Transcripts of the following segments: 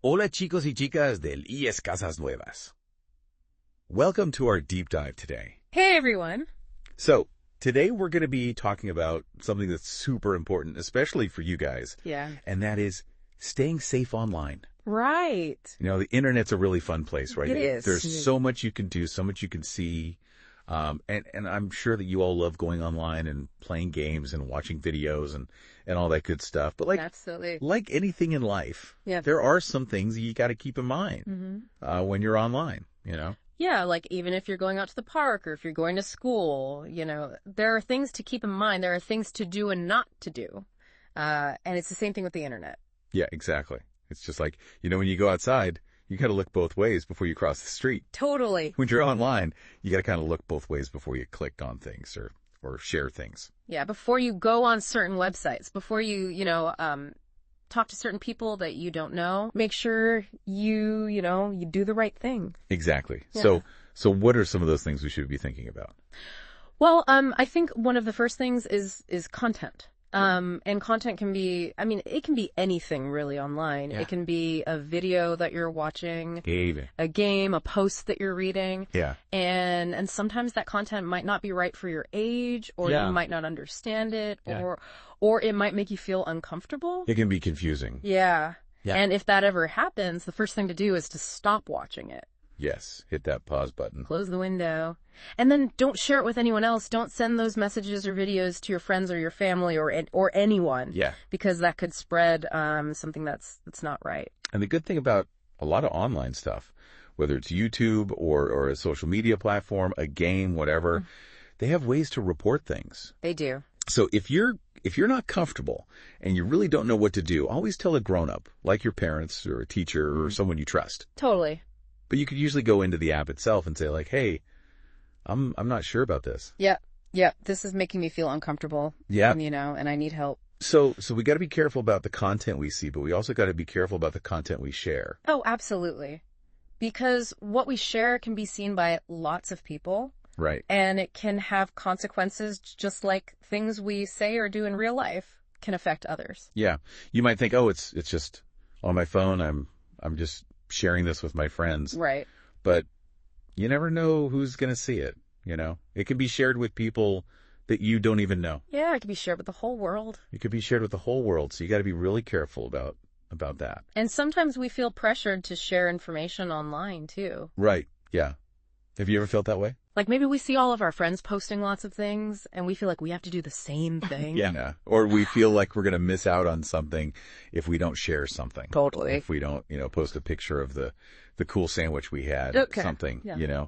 Hola chicos y chicas del IES Casas Nuevas. Welcome to our deep dive today. Hey everyone. So, today we're going to be talking about something that's super important, especially for you guys. Yeah. And that is staying safe online. Right. You know, the internet's a really fun place, right? It is. There's so much you can do, so much you can see. And I'm sure that you all love going online and playing games and watching videos and all that good stuff. But Absolutely. like anything in life, Yeah. there are some things you got to keep in mind when you're online, you know? Yeah, like even if you're going out to the park or if you're going to school, there are things to keep in mind. There are things to do and not to do. And it's the same thing with the internet. Yeah, exactly. It's just like, when you go outside, you got to look both ways before you cross the street. Totally. When you're online, you got to kind of look both ways before you click on things or share things. Yeah, before you go on certain websites, before you, talk to certain people that you don't know, make sure you do the right thing. Exactly. Yeah. So what are some of those things we should be thinking about? Well, I think one of the first things is content. And content can be, it can be anything really online. Yeah. It can be a video that you're watching, Even. a game, a post that you're reading. Yeah. And sometimes that content might not be right for your age, or Yeah. you might not understand it, Yeah. or it might make you feel uncomfortable. It can be confusing. Yeah. Yeah. And if that ever happens, the first thing to do is to stop watching it. Yes. Hit that pause button. Close the window. And then don't share it with anyone else. Don't send those messages or videos to your friends or your family or anyone. Yeah. Because that could spread something that's not right. And the good thing about a lot of online stuff, whether it's YouTube or a social media platform, a game, whatever, they have ways to report things. They do. So if you're not comfortable and you really don't know what to do, always tell a grown-up, like your parents or a teacher or someone you trust. Totally. But you could usually go into the app itself and say like, hey, I'm not sure about this. Yeah. Yeah. This is making me feel uncomfortable. Yeah. And I need help. So we got to be careful about the content we see, but we also got to be careful about the content we share. Oh, absolutely. Because what we share can be seen by lots of people. Right. And it can have consequences just like things we say or do in real life can affect others. Yeah. You might think, oh, it's just on my phone. I'm just sharing this with my friends. Right. But you never know who's going to see it, It can be shared with people that you don't even know. Yeah, it can be shared with the whole world. It could be shared with the whole world, so you got to be really careful about that. And sometimes we feel pressured to share information online, too. Right, yeah. Have you ever felt that way? Like maybe we see all of our friends posting lots of things, and we feel like we have to do the same thing. Yeah. Or we feel like we're going to miss out on something if we don't share something. Totally. If we don't, post a picture of the cool sandwich we had, something, Yeah.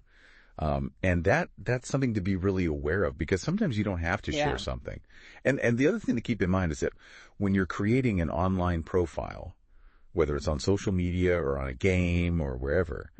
And that's something to be really aware of, because sometimes you don't have to share something. And the other thing to keep in mind is that when you're creating an online profile, whether it's on social media or on a game or wherever,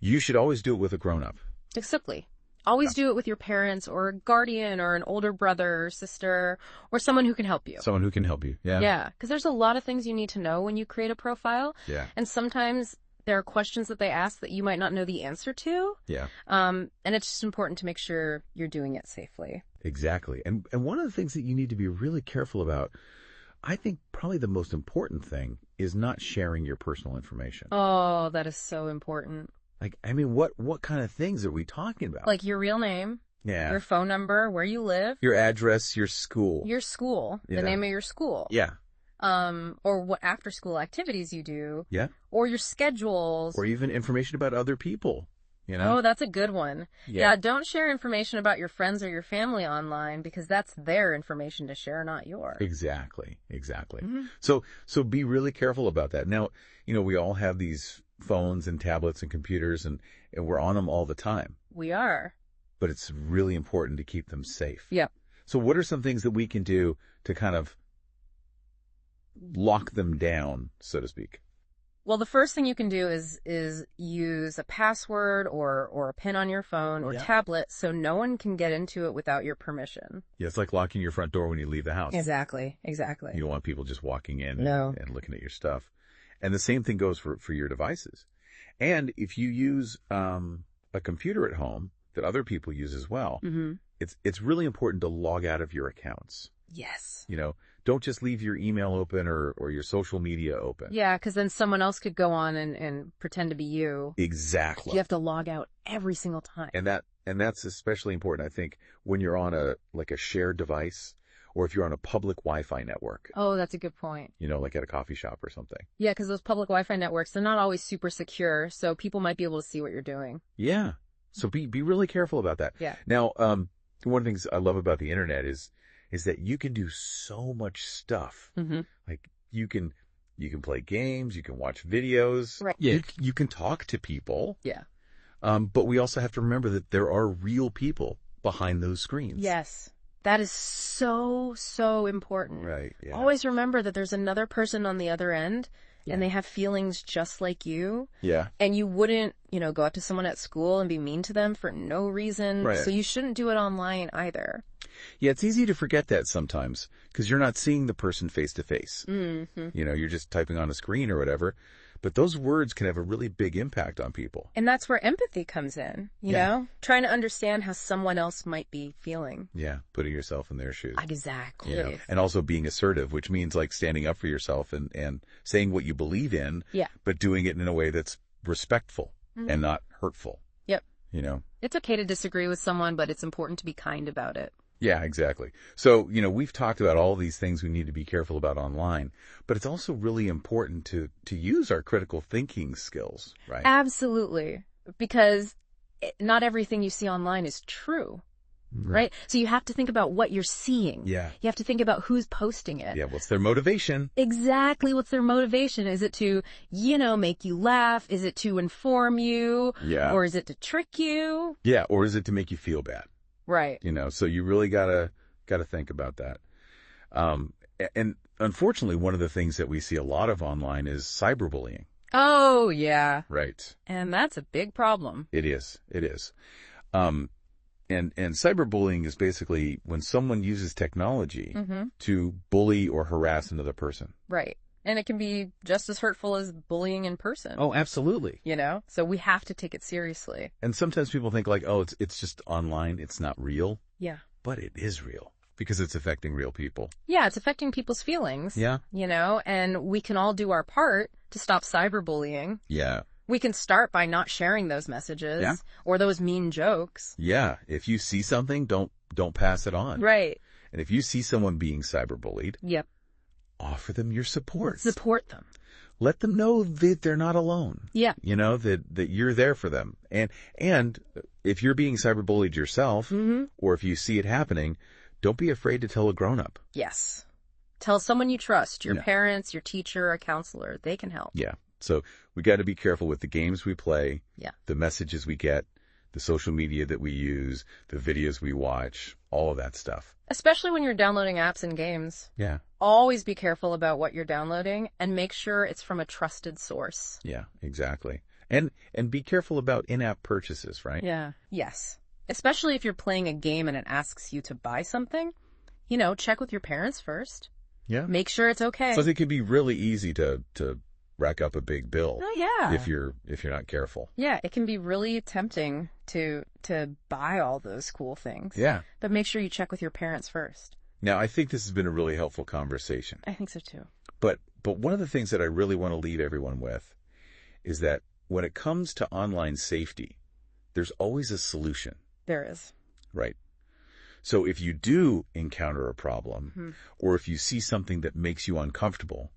you should always do it with a grown-up. Exactly. Always do it with your parents or a guardian or an older brother or sister or someone who can help you. Someone who can help you. Yeah. Yeah. Because there's a lot of things you need to know when you create a profile. Yeah. And sometimes there are questions that they ask that you might not know the answer to. Yeah. And it's just important to make sure you're doing it safely. Exactly. And one of the things that you need to be really careful about, I think probably the most important thing, is not sharing your personal information. Oh, that is so important. What kind of things are we talking about? Like your real name, yeah, your phone number, where you live, your address, your school, the name of your school. Yeah. Or what after school activities you do. Yeah. Or your schedules. Or even information about other people, Oh, that's a good one. Yeah. Don't share information about your friends or your family online, because that's their information to share, not yours. Exactly. So be really careful about that. Now, we all have these phones and tablets and computers, and we're on them all the time. We are. But it's really important to keep them safe. Yep. So what are some things that we can do to kind of lock them down, so to speak? Well, the first thing you can do is use a password or a PIN on your phone or tablet so no one can get into it without your permission. Yeah, it's like locking your front door when you leave the house. Exactly. You don't want people just walking in and looking at your stuff. And the same thing goes for your devices. And if you use a computer at home that other people use as well, it's really important to log out of your accounts. Yes. Don't just leave your email open or your social media open. Yeah, because then someone else could go on and pretend to be you. Exactly. You have to log out every single time. And that's especially important, I think, when you're on a shared device, or if you're on a public Wi-Fi network. Oh, that's a good point. Like at a coffee shop or something. Yeah, because those public Wi-Fi networks, they're not always super secure, so people might be able to see what you're doing. Yeah. So be really careful about that. Yeah. Now, one of the things I love about the internet is that you can do so much stuff. Mm-hmm. Like you can play games, you can watch videos. Right. Yeah. You can talk to people. Yeah. But we also have to remember that there are real people behind those screens. Yes. That is so, so important. Right. Yeah. Always remember that there's another person on the other end, and they have feelings just like you. Yeah. And you wouldn't, go up to someone at school and be mean to them for no reason. Right. So you shouldn't do it online either. Yeah, it's easy to forget that sometimes because you're not seeing the person face to face. Mm-hmm. You're just typing on a screen or whatever. But those words can have a really big impact on people. And that's where empathy comes in, you know? Trying to understand how someone else might be feeling. Yeah, putting yourself in their shoes. Exactly. And also being assertive, which means like standing up for yourself and saying what you believe in, but doing it in a way that's respectful and not hurtful. Yep. It's okay to disagree with someone, but it's important to be kind about it. Yeah, exactly. So, we've talked about all these things we need to be careful about online, but it's also really important to use our critical thinking skills, right? Absolutely. Because not everything you see online is true, right? So you have to think about what you're seeing. Yeah. You have to think about who's posting it. Yeah, what's their motivation? Exactly. What's their motivation? Is it to, make you laugh? Is it to inform you? Yeah. Or is it to trick you? Yeah, or is it to make you feel bad? Right. So you really gotta think about that. And unfortunately, one of the things that we see a lot of online is cyberbullying. Oh, yeah. Right. And that's a big problem. It is. And cyberbullying is basically when someone uses technology to bully or harass another person. Right. And it can be just as hurtful as bullying in person. Oh, absolutely. So we have to take it seriously. And sometimes people think like, oh, it's just online. It's not real. Yeah. But it is real because it's affecting real people. Yeah, it's affecting people's feelings. Yeah. And we can all do our part to stop cyberbullying. Yeah. We can start by not sharing those messages or those mean jokes. Yeah. If you see something, don't pass it on. Right. And if you see someone being cyberbullied, offer them your support. Support them. Let them know that they're not alone. Yeah. That you're there for them. And if you're being cyberbullied yourself, or if you see it happening, don't be afraid to tell a grown-up. Yes. Tell someone you trust, your parents, your teacher, a counselor. They can help. Yeah. So we got to be careful with the games we play, the messages we get, the social media that we use, the videos we watch, all of that stuff. Especially when you're downloading apps and games. Yeah. Always be careful about what you're downloading and make sure it's from a trusted source. Yeah, exactly. And be careful about in-app purchases, right? Yeah. Yes. Especially if you're playing a game and it asks you to buy something, check with your parents first. Yeah. Make sure it's okay. So it can be really easy to rack up a big bill. Oh, yeah. If you're not careful. Yeah, it can be really tempting to buy all those cool things. Yeah. But make sure you check with your parents first. Now, I think this has been a really helpful conversation. I think so too. But one of the things that I really want to leave everyone with is that when it comes to online safety, there's always a solution. There is. Right. So if you do encounter a problem, or if you see something that makes you uncomfortable,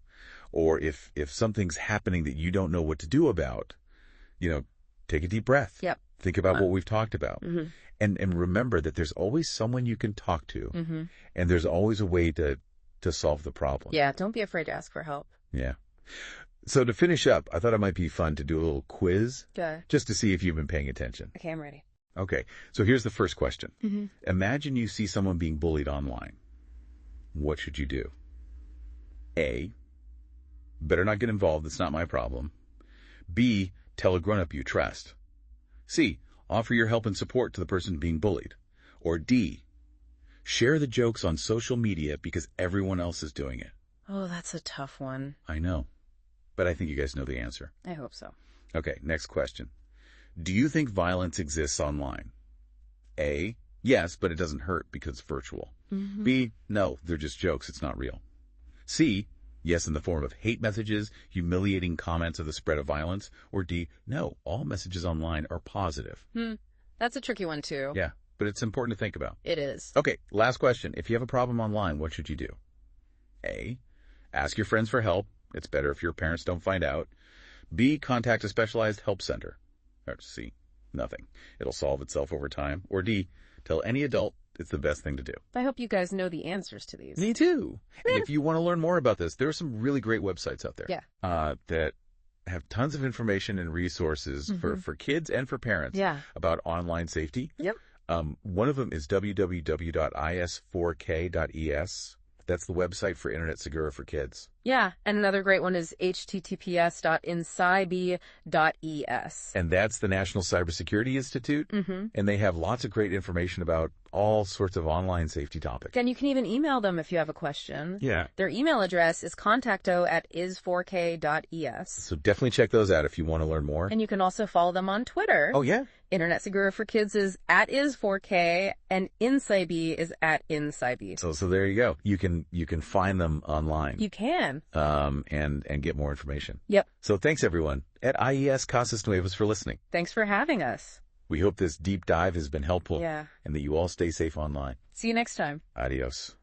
or if something's happening that you don't know what to do about, take a deep breath. Yep. Think about what we've talked about. And remember that there's always someone you can talk to, and there's always a way to solve the problem. Yeah, don't be afraid to ask for help. Yeah. So to finish up, I thought it might be fun to do a little quiz, Okay. just to see if you've been paying attention. Okay, I'm ready. Okay, so here's the first question. Imagine you see someone being bullied online. What should you do? A, better not get involved, it's not my problem. B, tell a grown-up you trust. C, offer your help and support to the person being bullied. Or D, share the jokes on social media because everyone else is doing it. Oh, that's a tough one. I know, but I think you guys know the answer. I hope so. Okay, next question. Do you think violence exists online? A, yes, but it doesn't hurt because it's virtual. B, no, they're just jokes, it's not real. C, yes in the form of hate messages, humiliating comments, or the spread of violence. Or D, no, all messages online are positive. That's a tricky one, too. Yeah, but it's important to think about. It is. Okay, last question. If you have a problem online, what should you do? A, ask your friends for help. It's better if your parents don't find out. B, contact a specialized help center. Or C, nothing. It'll solve itself over time. Or D, tell any adult it's the best thing to do. I hope you guys know the answers to these. Me too. And if you want to learn more about this, there are some really great websites out there that have tons of information and resources for kids and for parents about online safety. Yep. One of them is www.is4k.es. That's the website for Internet Segura for kids. Yeah, and another great one is https.incybe.es. And that's the National Cybersecurity Institute, and they have lots of great information about all sorts of online safety topics. And you can even email them if you have a question. Yeah. Their email address is contacto@is4k.es. So definitely check those out if you want to learn more. And you can also follow them on Twitter. Oh, yeah? Internet Segura for Kids is @is4k, and InScibe is @InScibe. So there you go. You can find them online. You can. And get more information. Yep. So thanks, everyone, at IES Casas Nuevas for listening. Thanks for having us. We hope this deep dive has been helpful. Yeah. And that you all stay safe online. See you next time. Adios.